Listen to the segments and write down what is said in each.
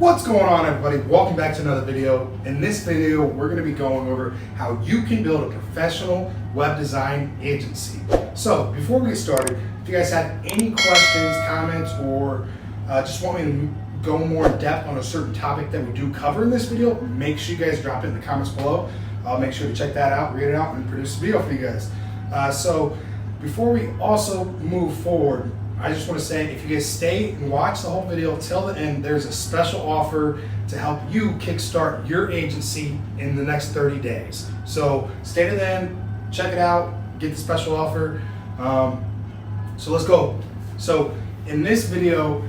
What's going on, everybody? Welcome back to another video. In this video, we're going to be going over how you can build a professional web design agency. So before we get started, if you guys have any questions, comments, or just want me to go more in depth on a certain topic that we do cover in this video, make sure you guys drop it in the comments below. I'll make sure to check that out, read it out, and produce a video for you guys. So before we also move forward, I just want to say, if you guys stay and watch the whole video till the end, there's a special offer to help you kickstart your agency in the next 30 days. So stay to the end, check it out, get the special offer. So let's go. So in this video,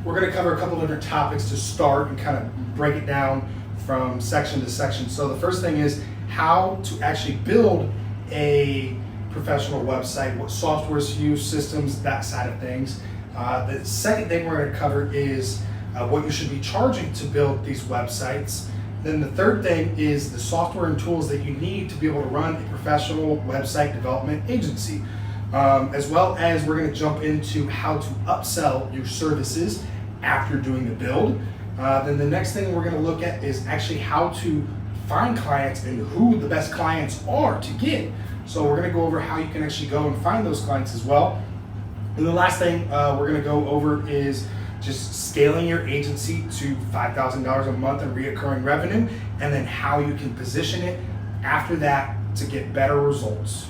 we're going to cover a couple different topics to start and kind of break it down from section to section. So the first thing is how to actually build a professional website, what softwares to use, systems, that side of things. The second thing we're going to cover is what you should be charging to build these websites. Then the third thing is the software and tools that you need to be able to run a professional website development agency. As well as we're going to jump into how to upsell your services after doing the build. Then the next thing we're going to look at is actually how to find clients and who the best clients are to get. So we're going to go over how you can actually go and find those clients as well. And the last thing we're going to go over is just scaling your agency to $5,000 a month in reoccurring revenue, and then how you can position it after that to get better results.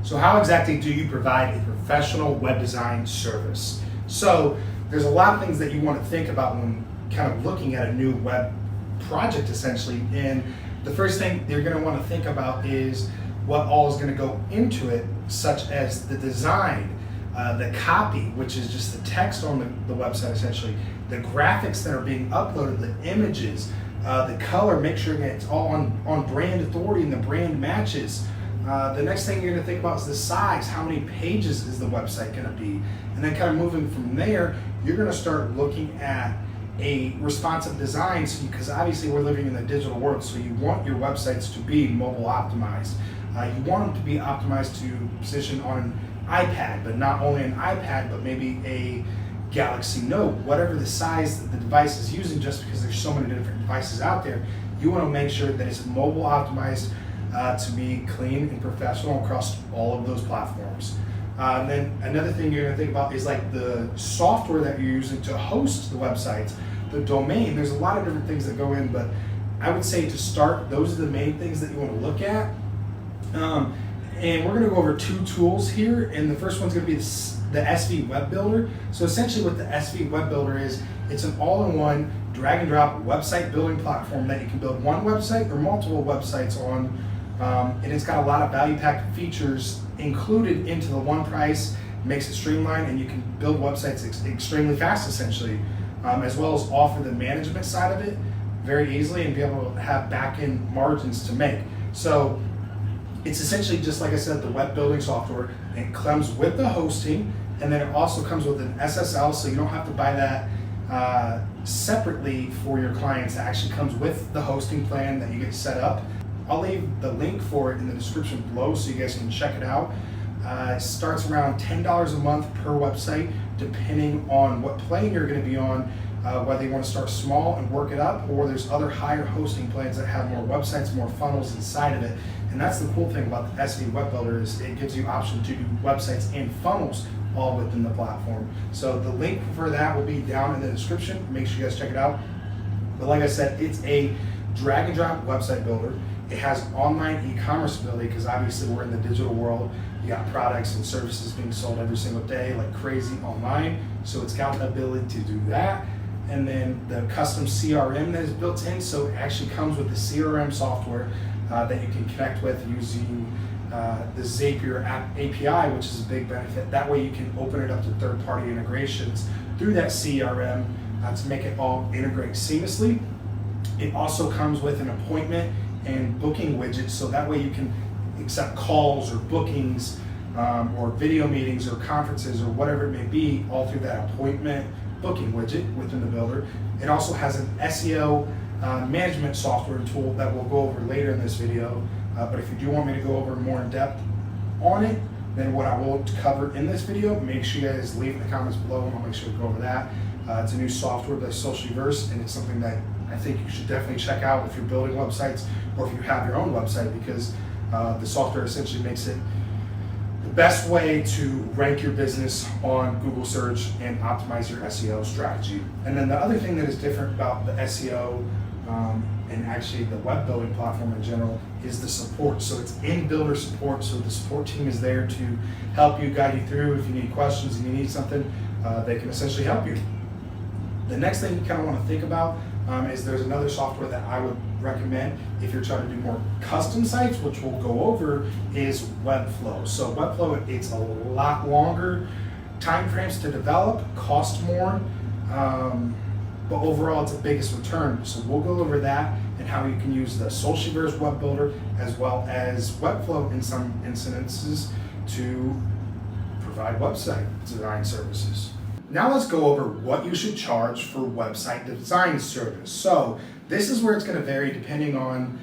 So how exactly do you provide a professional web design service? So there's a lot of things that you want to think about when kind of looking at a new web project essentially. And the first thing you're going to want to think about is what all is going to go into it, such as the design, the copy, which is just the text on the website essentially, the graphics that are being uploaded, the images, the color, make sure that it's all on brand authority and the brand matches. The next thing you're going to think about is the size. How many pages is the website going to be? And then kind of moving from there, you're going to start looking at a responsive design, because obviously we're living in the digital world, so you want your websites to be mobile optimized. You want them to be optimized to position on an iPad, but not only an iPad, but maybe a Galaxy Note, whatever the size that the device is using, just because there's so many different devices out there. You want to make sure that it's mobile optimized to be clean and professional across all of those platforms. Then another thing you're going to think about is like the software that you're using to host the websites, the domain. There's a lot of different things that go in, but I would say to start, those are the main things that you want to look at. And we're going to go over two tools here, and the first one's going to be the SV Web Builder. So essentially what the SV Web Builder is, it's an all-in-one drag and drop website building platform that you can build one website or multiple websites on, and it's got a lot of value-packed features included into the one price, makes it streamlined, and you can build websites extremely fast essentially, as well as offer the management side of it very easily and be able to have back-end margins to make. So it's essentially just like I said, the web building software. It comes with the hosting, and then it also comes with an SSL, so you don't have to buy that separately for your clients. It actually comes with the hosting plan that you get set up. I'll leave the link for it in the description below so you guys can check it out. It starts around $10 a month per website, depending on what plane you're going to be on, whether you want to start small and work it up, or there's other higher hosting plans that have more websites, more funnels inside of it. And that's the cool thing about the SV Web Builder, is it gives you option to do websites and funnels all within the platform. So the link for that will be down in the description. Make sure you guys check it out. But like I said, it's a drag and drop website builder. It has online e-commerce ability, because obviously we're in the digital world. You got products and services being sold every single day like crazy online. So it's got the ability to do that. And then the custom CRM that is built in, so it actually comes with the CRM software that you can connect with using the Zapier API, which is a big benefit. That way you can open it up to third-party integrations through that CRM to make it all integrate seamlessly. It also comes with an appointment and booking widget, so that way you can accept calls or bookings or video meetings or conferences or whatever it may be, all through that appointment booking widget within the builder. It also has an SEO management software and tool that we'll go over later in this video. But if you do want me to go over more in depth on it, then what I will cover in this video, make sure you guys leave in the comments below, and I'll make sure to go over that. It's a new software by Socialverse, and it's something that I think you should definitely check out if you're building websites or if you have your own website, because the software essentially makes it the best way to rank your business on Google search and optimize your SEO strategy. And then the other thing that is different about the SEO and actually the web building platform in general is the support. So it's in-builder support, so the support team is there to help you, guide you through. If you need questions and you need something, they can essentially help you. The next thing you kind of want to think about is there's another software that I would recommend if you're trying to do more custom sites, which we'll go over, is Webflow. So Webflow, it's a lot longer time frames to develop, cost more, but overall it's the biggest return. So we'll go over that and how you can use the Socialverse web builder as well as Webflow in some instances to provide website design services. Now let's go over what you should charge for website design service. So this is where it's going to vary depending on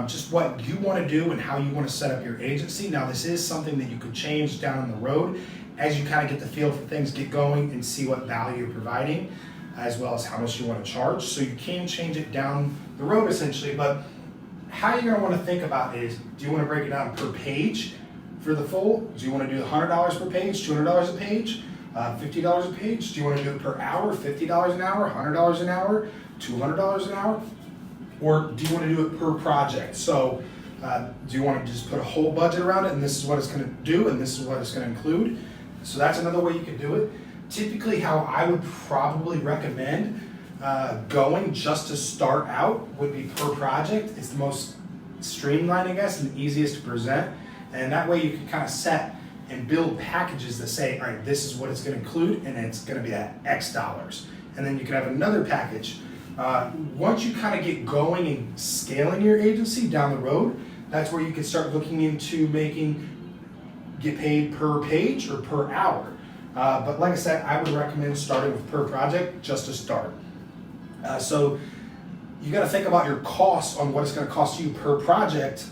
just what you want to do and how you want to set up your agency. Now this is something that you could change down the road as you kind of get the feel for things, get going and see what value you're providing, as well as how much you want to charge. So you can change it down the road essentially, but how you're going to want to think about is, do you want to break it down per page for the full? Do you want to do $100 per page, $200 a page? $50 a page? Do you want to do it per hour, $50 an hour, $100 an hour, $200 an hour? Or do you want to do it per project? So do you want to just put a whole budget around it and this is what it's going to do and this is what it's going to include? So that's another way you could do it. Typically how I would probably recommend going just to start out would be per project. It's the most streamlined, I guess, and easiest to present. And that way you can kind of set and build packages that say, all right, this is what it's going to include, and it's going to be at X dollars. And then you can have another package. Once you kind of get going and scaling your agency down the road, that's where you can start looking into get paid per page or per hour. But like I said, I would recommend starting with per project just to start. So you got to think about your costs on what it's going to cost you per project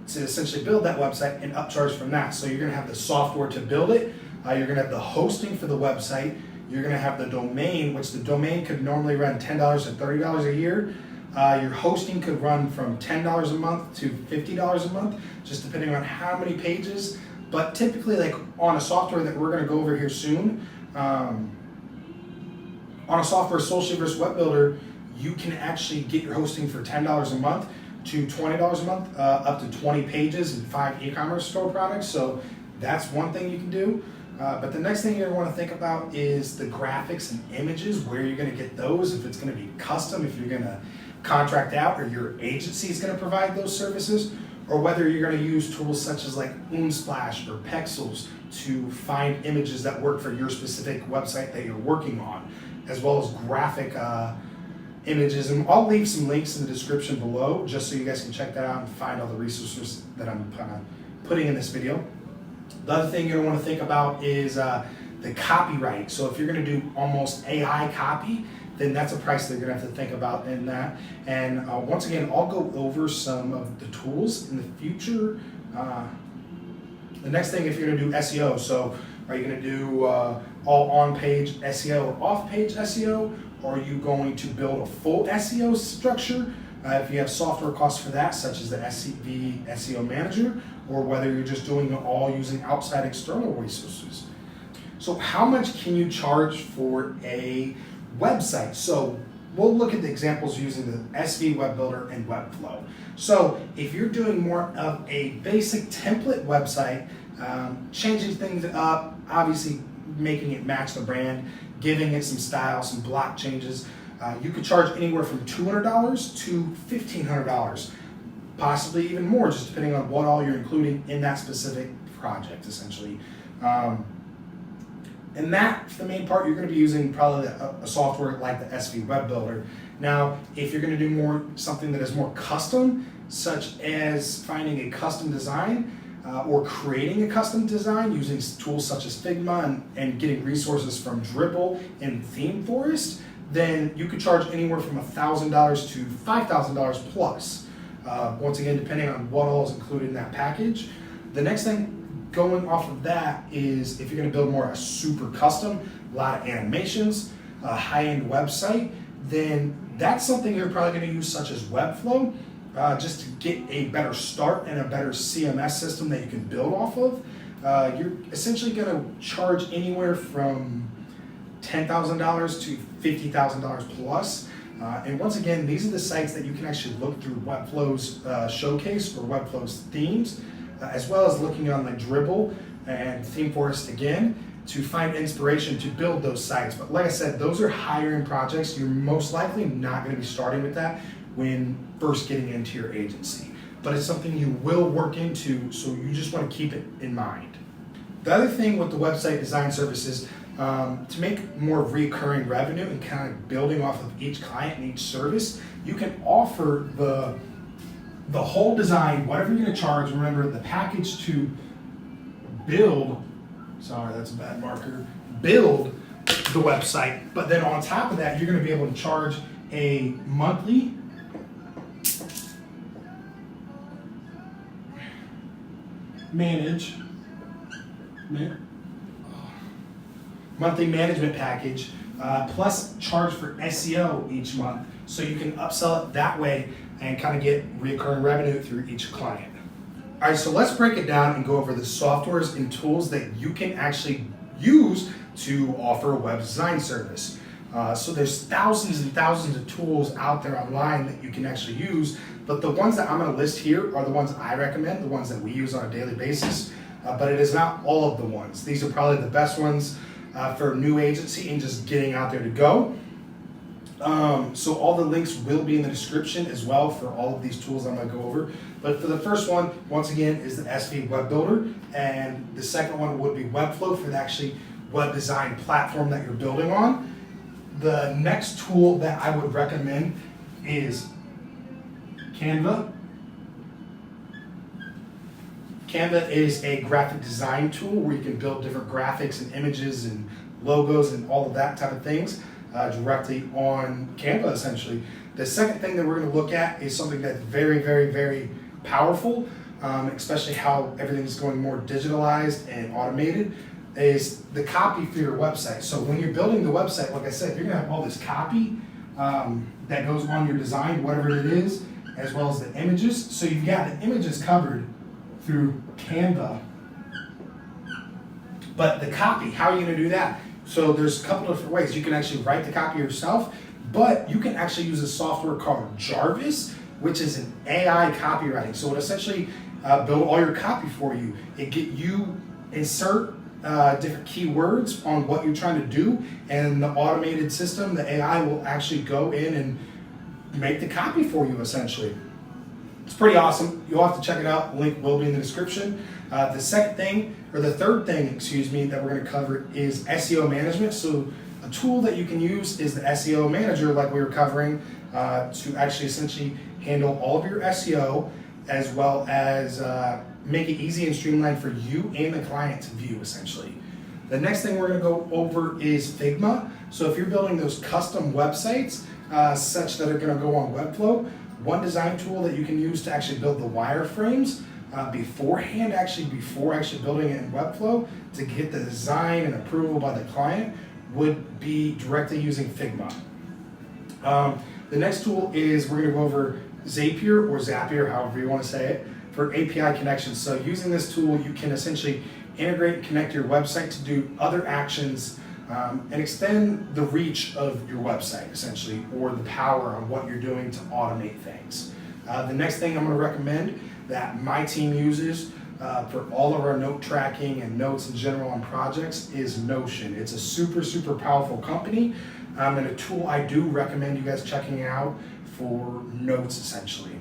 to essentially build that website and upcharge from that. So you're going to have the software to build it. You're going to have the hosting for the website. You're going to have the domain, which the domain could normally run $10 to $30 a year. Your hosting could run from $10 a month to $50 a month, just depending on how many pages. But typically, like on a software that we're going to go over here soon, on a software, Socialverse Web Builder, you can actually get your hosting for $10 a month to $20 a month, up to 20 pages and 5 e-commerce store products. So that's one thing you can do. But the next thing you're going to want to think about is the graphics and images, where you're going to get those, if it's going to be custom, if you're going to contract out or your agency is going to provide those services, or whether you're going to use tools such as like Unsplash or Pexels to find images that work for your specific website that you're working on, as well as graphic images. And I'll leave some links in the description below just so you guys can check that out and find all the resources that I'm kind of putting in this video. The other thing you're going to want to think about is the copyright. So if you're going to do almost AI copy, then that's a price that you're going to have to think about in that. And once again, I'll go over some of the tools in the future. The next thing, if you're going to do SEO, so are you going to do all on-page SEO or off-page SEO? Or are you going to build a full SEO structure? If you have software costs for that, such as the SEO Manager, or whether you're just doing it all using outside external resources. So how much can you charge for a website? So we'll look at the examples using the SV Web Builder and Webflow. So if you're doing more of a basic template website, changing things up, obviously making it match the brand, giving it some style, some block changes, you could charge anywhere from $200 to $1,500, possibly even more, just depending on what all you're including in that specific project, essentially. And that's the main part. You're going to be using probably a software like the SV Web Builder. Now, if you're going to do something that is more custom, such as finding a custom design or creating a custom design using tools such as Figma and getting resources from Dribble and ThemeForest, then you could charge anywhere from $1,000 to $5,000 plus. Once again, depending on what all is included in that package. The next thing going off of that is if you're going to build more a super custom, a lot of animations, a high-end website, then that's something you're probably going to use, such as Webflow, just to get a better start and a better CMS system that you can build off of. You're essentially going to charge anywhere from $10,000 to $50,000 plus. And once again, these are the sites that you can actually look through Webflow's showcase or Webflow's themes, as well as looking on like Dribble and ThemeForest again to find inspiration to build those sites. But like I said, those are higher end projects. You're most likely not going to be starting with that when first getting into your agency. But it's something you will work into, so you just want to keep it in mind. The other thing with the website design services, to make more recurring revenue and kind of building off of each client and each service, you can offer the whole design, whatever you're going to charge. Remember, the package to build, sorry, that's a bad marker, build the website, but then on top of that, you're going to be able to charge a monthly monthly management package, plus charge for SEO each month, so you can upsell it that way and kind of get recurring revenue through each client. All right, so let's break it down and go over the softwares and tools that you can actually use to offer a web design service. So there's thousands and thousands of tools out there online that you can actually use, but the ones that I'm going to list here are the ones I recommend, the ones that we use on a daily basis, but it is not all of the ones. These are probably the best ones for a new agency and just getting out there to go. So all the links will be in the description as well for all of these tools I'm going to go over. But for the first one, once again, is the SV Web Builder, and the second one would be Webflow for the actually web design platform that you're building on. The next tool that I would recommend is Canva. Canva is a graphic design tool where you can build different graphics and images and logos and all of that type of things directly on Canva, essentially. The second thing that we're going to look at is something that's very, very, very powerful, especially how everything's going more digitalized and automated, is the copy for your website. So when you're building the website, like I said, you're going to have all this copy that goes on your design, whatever it is, as well as the images. So you've got the images covered through Canva. But the copy, how are you going to do that? So there's a couple of different ways. You can actually write the copy yourself, but you can actually use a software called Jarvis, which is an AI copywriting. So it essentially build all your copy for you. You insert different keywords on what you're trying to do, and the automated system, the AI, will actually go in and make the copy for you, essentially. It's pretty awesome. You'll have to check it out. The link will be in the description. The third thing, that we're going to cover is SEO management. So a tool that you can use is the SEO manager, like we were covering, to actually essentially handle all of your SEO, as well as make it easy and streamlined for you and the client to view, essentially. The next thing we're going to go over is Figma. So if you're building those custom websites, such that are going to go on Webflow, one design tool that you can use to actually build the wireframes beforehand, before actually building it in Webflow, to get the design and approval by the client, would be directly using Figma. The next tool is, we're going to go over Zapier, however you want to say it, for API connections. So using this tool, you can essentially integrate and connect your website to do other actions and extend the reach of your website, essentially, or the power on what you're doing to automate things. The next thing I'm going to recommend that my team uses for all of our note tracking and notes in general on projects is Notion. It's a super, super powerful company, and a tool I do recommend you guys checking out for notes, essentially.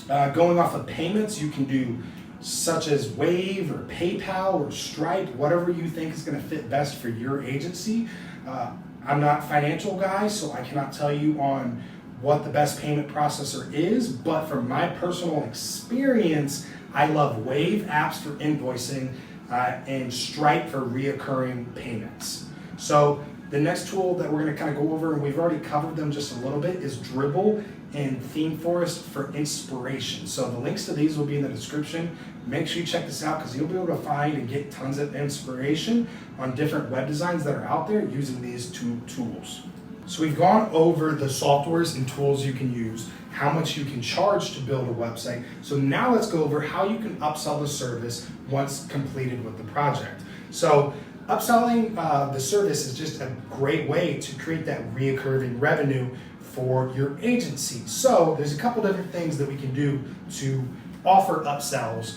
Going off of payments, you can do such as Wave or PayPal or Stripe, whatever you think is going to fit best for your agency. I'm not a financial guy, so I cannot tell you on what the best payment processor is, but from my personal experience, I love Wave apps for invoicing and Stripe for reoccurring payments. So The next tool that we're going to kind of go over, and we've already covered them just a little bit, is Dribble and Theme Forest for inspiration. So the links to these will be in the description. Make sure you check this out because you'll be able to find and get tons of inspiration on different web designs that are out there using these two tools. So we've gone over the softwares and tools you can use, how much you can charge to build a website. So now let's go over how you can upsell the service once completed with the project. So upselling the service is just a great way to create that reoccurring revenue for your agency. So there's a couple different things that we can do to offer upsells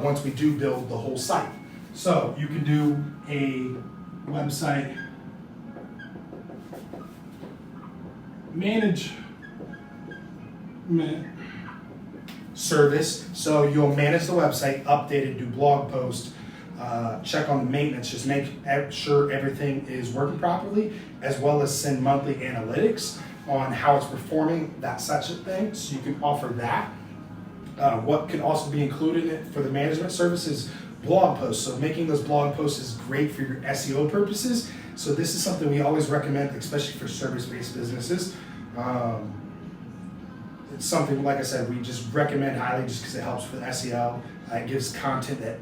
once we do build the whole site. So you can do a website management service. So you'll manage the website, update it, do blog posts, check on the maintenance, just make sure everything is working properly, as well as send monthly analytics on how it's performing, that such a thing. So you can offer that. What can also be included in it for the management service is blog posts. So making those blog posts is great for your SEO purposes. So this is something we always recommend, especially for service-based businesses. It's something, like I said, we just recommend highly just because it helps with SEO. It gives content that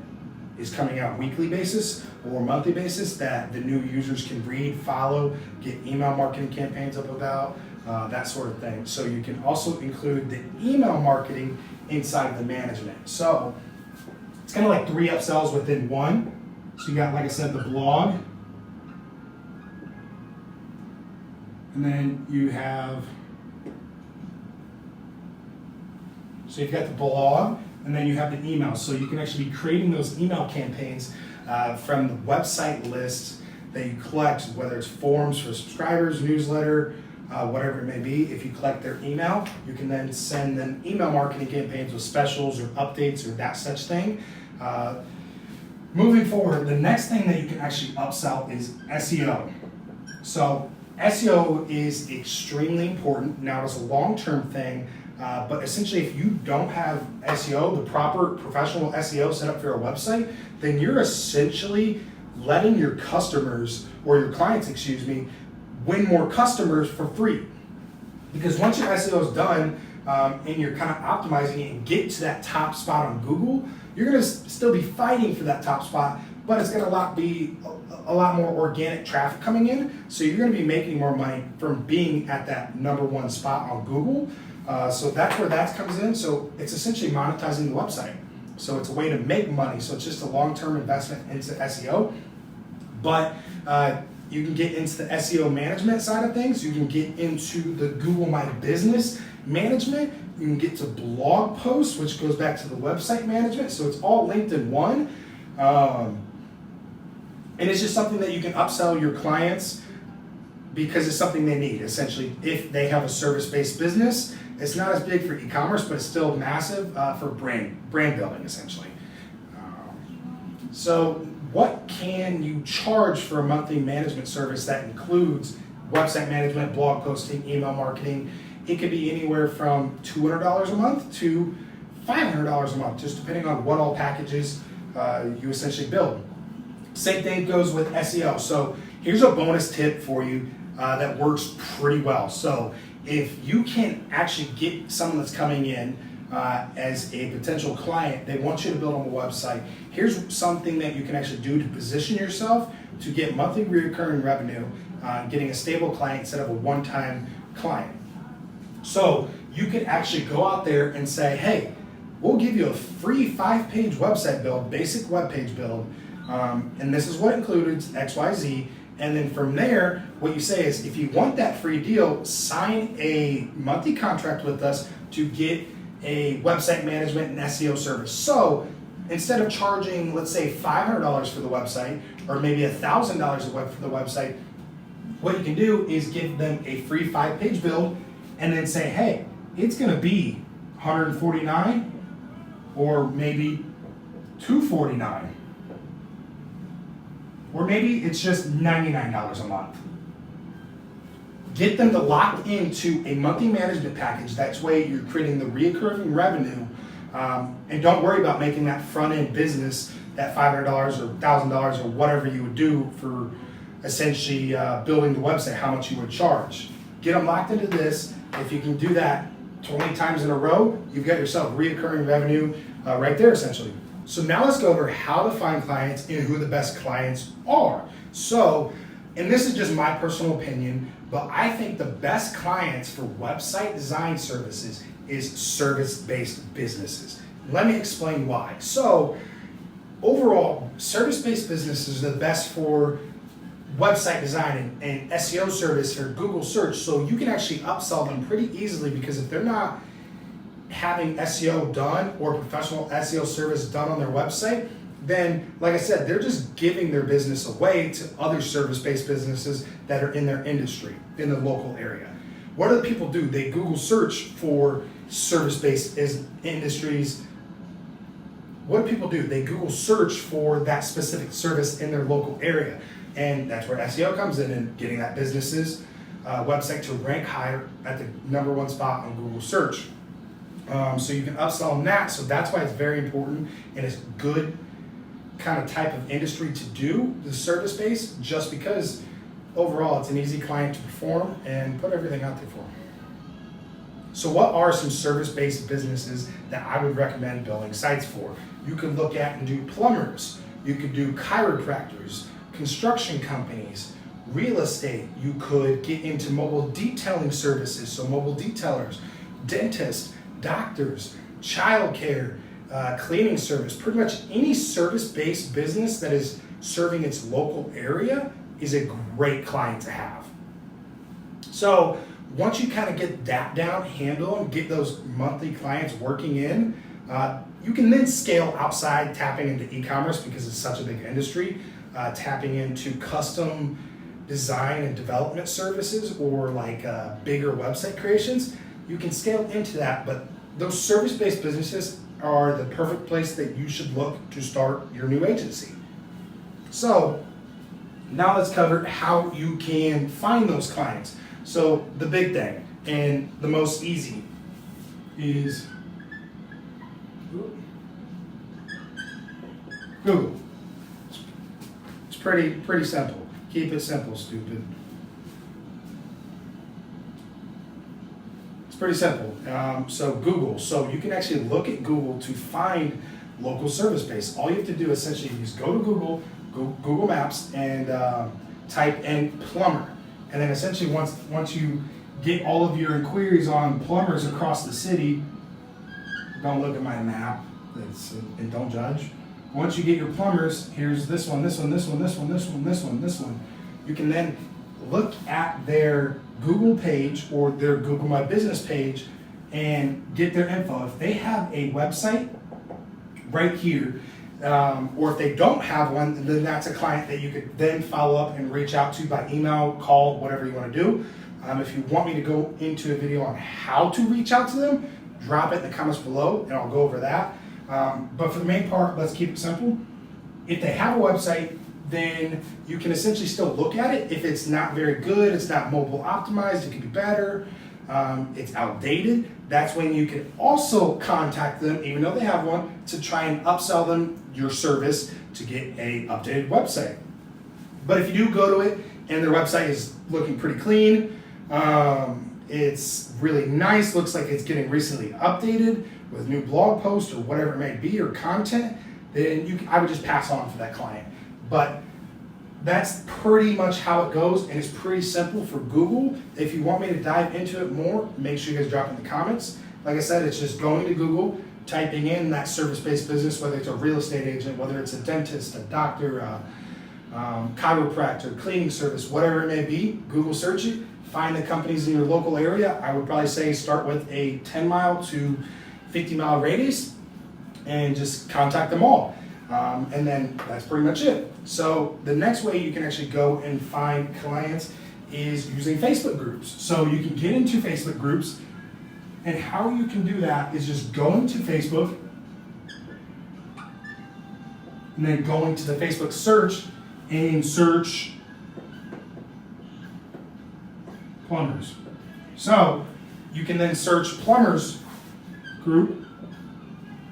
is coming out weekly basis or monthly basis that the new users can read, follow, get email marketing campaigns up about, that sort of thing. So you can also include the email marketing inside of the management. So it's kind of like 3 upsells within one. So you got, like I said, the blog, and then you have, so you've got the blog, and then you have the email. So you can actually be creating those email campaigns from the website list that you collect, whether it's forms for subscribers, newsletter, whatever it may be. If you collect their email, you can then send them email marketing campaigns with specials or updates or that such thing. Moving forward, the next thing that you can actually upsell is SEO. So SEO is extremely important. Now it's a long-term thing, but essentially if you don't have SEO, the proper professional SEO set up for your website, then you're essentially letting your customers, or your clients, excuse me, win more customers for free. Because once your SEO is done and you're kind of optimizing it and get to that top spot on Google, you're going to still be fighting for that top spot, but it's going to be a lot more organic traffic coming in. So you're going to be making more money from being at that #1 spot on Google. So that's where that comes in. So it's essentially monetizing the website. So it's a way to make money. So it's just a long-term investment into SEO. But you can get into the SEO management side of things. You can get into the Google My Business management. You can get to blog posts, which goes back to the website management. So it's all linked in one. And it's just something that you can upsell your clients because it's something they need. Essentially, if they have a service-based business, it's not as big for e-commerce, but it's still massive for brand building, essentially. So what can you charge for a monthly management service that includes website management, blog posting, email marketing? It could be anywhere from $200 a month to $500 a month, just depending on what all packages you essentially build. Same thing goes with SEO. So here's a bonus tip for you that works pretty well. So if you can actually get someone that's coming in as a potential client, they want you to build on the website. Here's something that you can actually do to position yourself to get monthly recurring revenue, getting a stable client instead of a one-time client. So you can actually go out there and say, hey, we'll give you a free 5-page website build, basic web page build, and this is what includes XYZ. And then from there, what you say is, if you want that free deal, sign a monthly contract with us to get a website management and SEO service. So instead of charging, let's say $500 for the website, or maybe $1,000 for the website, what you can do is give them a free 5-page build and then say, hey, it's gonna be $149 or maybe $249. Or maybe it's just $99 a month. Get them to lock into a monthly management package. That's way you're creating the recurring revenue. And don't worry about making that front end business, that $500 or $1,000 or whatever you would do for essentially building the website, how much you would charge. Get them locked into this. If you can do that 20 times in a row, you've got yourself reoccurring revenue right there essentially. So now let's go over how to find clients and who the best clients are. So, and this is just my personal opinion, but I think the best clients for website design services is service-based businesses. Let me explain why. So, overall, service-based businesses are the best for website design and SEO service for Google search. So you can actually upsell them pretty easily, because if they're not having SEO done or professional SEO service done on their website, then like I said, they're just giving their business away to other service-based businesses that are in their industry, in the local area. What do the people do? They Google search for service-based industries. What do people do? They Google search for that specific service in their local area. And that's where SEO comes in, and getting that business's website to rank higher at the #1 spot on Google search. So you can upsell them that. So that's why it's very important, and it's good kind of type of industry to do, the service base, just because overall it's an easy client to perform and put everything out there for them. So what are some service-based businesses that I would recommend building sites for? You could look at and do plumbers. You could do chiropractors, construction companies, real estate. You could get into mobile detailing services, so mobile detailers, dentists, doctors, childcare, cleaning service. Pretty much any service-based business that is serving its local area is a great client to have. So once you kind of get that down, handle them, get those monthly clients working in, you can then scale outside, tapping into e-commerce because it's such a big industry, tapping into custom design and development services, or like bigger website creations. You can scale into that, but those service-based businesses are the perfect place that you should look to start your new agency. So now let's cover how you can find those clients. So the big thing and the most easy is Google. It's pretty simple. Keep it simple, stupid. It's pretty simple. So Google. So you can actually look at Google to find local service base. All you have to do essentially is go to Google Maps, and type in plumber. And then essentially once you get all of your inquiries on plumbers across the city, don't look at my map, and don't judge. Once you get your plumbers, here's this one, this one, this one, this one, this one, this one, this one. You can then look at their Google page or their Google My Business page and get their info. If they have a website right here, or if they don't have one, then that's a client that you could then follow up and reach out to by email, call, whatever you want to do. If you want me to go into a video on how to reach out to them, drop it in the comments below and I'll go over that. But for the main part, let's keep it simple. If they have a website, then you can essentially still look at it. If it's not very good, it's not mobile optimized, it could be better, it's outdated, that's when you can also contact them, even though they have one, to try and upsell them your service to get a updated website. But if you do go to it and their website is looking pretty clean, it's really nice, looks like it's getting recently updated with new blog posts or whatever it may be, or content, then I would just pass on for that client. But that's pretty much how it goes, and it's pretty simple for Google. If you want me to dive into it more, make sure you guys drop in the comments. Like I said, it's just going to Google, typing in that service-based business, whether it's a real estate agent, whether it's a dentist, a doctor, chiropractor, cleaning service, whatever it may be. Google search it, find the companies in your local area. I would probably say start with a 10-mile to 50-mile radius and just contact them all. And then that's pretty much it. So the next way you can actually go and find clients is using Facebook groups. So you can get into Facebook groups, and how you can do that is just going to Facebook and then going to the Facebook search and search plumbers. So you can then search plumbers group,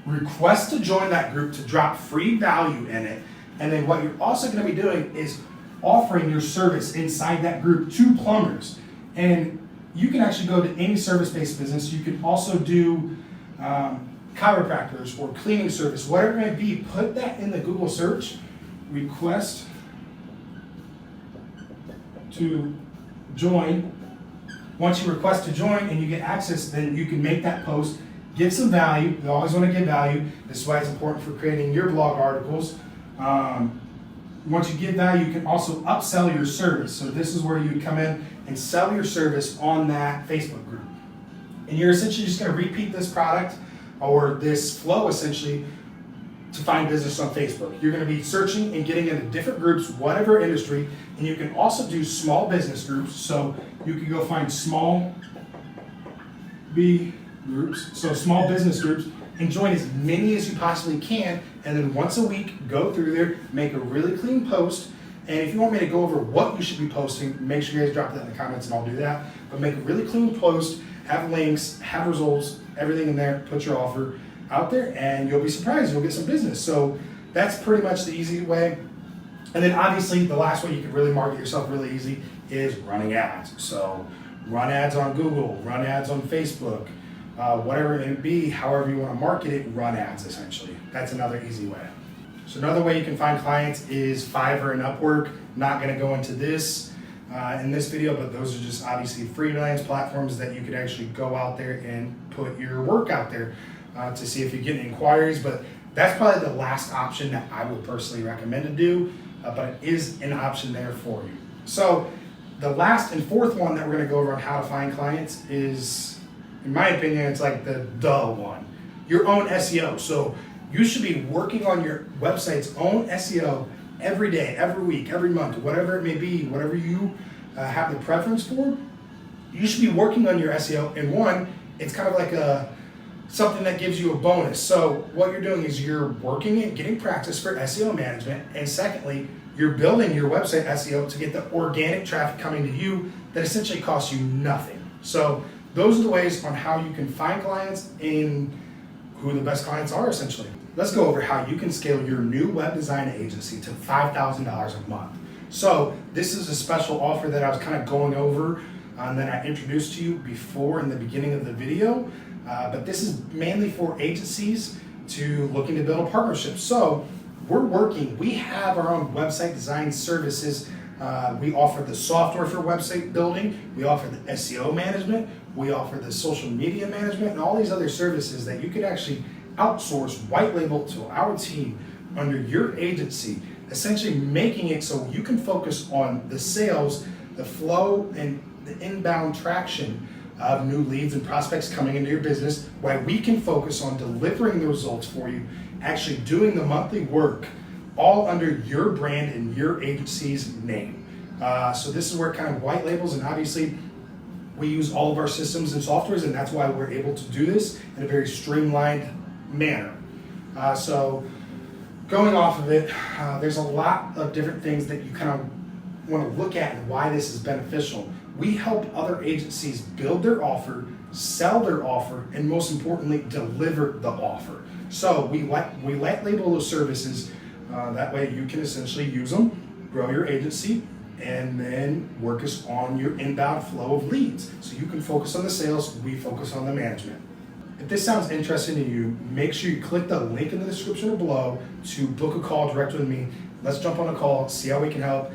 request to join that group to drop free value in it. And then what you're also going to be doing is offering your service inside that group to plumbers. And you can actually go to any service-based business. You can also do chiropractors or cleaning service, whatever it may be. Put that in the Google search, request to join. Once you request to join and you get access, then you can make that post, give some value. You always want to give value. This is why it's important for creating your blog articles. Once you give value, you can also upsell your service. So this is where you would come in and sell your service on that Facebook group. And you're essentially just going to repeat this product or this flow essentially to find business on Facebook. You're going to be searching and getting into different groups, whatever industry, and you can also do small business groups. So you can go find small B groups, so small business groups, and join as many as you possibly can. And then once a week, go through there, make a really clean post. And if you want me to go over what you should be posting, make sure you guys drop that in the comments and I'll do that. But make a really clean post, have links, have results, everything in there, put your offer out there, and you'll be surprised, you'll get some business. So that's pretty much the easy way. And then obviously the last way you can really market yourself really easy is running ads. So run ads on Google, run ads on Facebook, whatever it may be, however you want to market it, run ads essentially. That's another easy way. So another way you can find clients is Fiverr and Upwork. Not going to go into this in this video, but those are just obviously freelance platforms that you could actually go out there and put your work out there to see if you get inquiries. But that's probably the last option that I would personally recommend to do, but it is an option there for you. So the last and fourth one that we're going to go over on how to find clients is, in my opinion, it's like the one, your own SEO. So you should be working on your website's own SEO every day, every week, every month, whatever it may be, whatever you have the preference for. You should be working on your SEO. And one, it's kind of like something that gives you a bonus. So what you're doing is you're working and getting practice for SEO management. And secondly, you're building your website SEO to get the organic traffic coming to you that essentially costs you nothing. So those are the ways on how you can find clients and who the best clients are essentially. Let's go over how you can scale your new web design agency to $5,000 a month. So this is a special offer that I was kind of going over that I introduced to you before in the beginning of the video. But this is mainly for agencies looking to build a partnership. So we have our own website design services. We offer the software for website building. We offer the SEO management. We offer the social media management and all these other services that you could actually outsource, white label to our team under your agency, essentially making it so you can focus on the sales, the flow, and the inbound traction of new leads and prospects coming into your business, while we can focus on delivering the results for you, actually doing the monthly work, all under your brand and your agency's name. So this is where it kind of white labels, and obviously we use all of our systems and softwares, and that's why we're able to do this in a very streamlined manner. So going off of it, there's a lot of different things that you kind of want to look at and why this is beneficial. We help other agencies build their offer, sell their offer, and most importantly, deliver the offer. So we white label those services. That way you can essentially use them, grow your agency, and then work us on your inbound flow of leads. So you can focus on the sales, we focus on the management. If this sounds interesting to you, make sure you click the link in the description below to book a call directly with me. Let's jump on a call, see how we can help,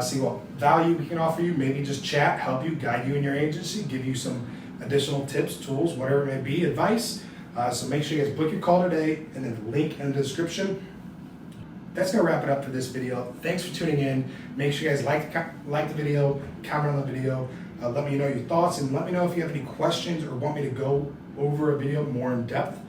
see what value we can offer you, maybe just chat, help you, guide you in your agency, give you some additional tips, tools, whatever it may be, advice. So make sure you guys book your call today, and then the link in the description. That's going to wrap it up for this video. Thanks for tuning in. Make sure you guys like the video, comment on the video, let me know your thoughts, and let me know if you have any questions or want me to go over a video more in depth.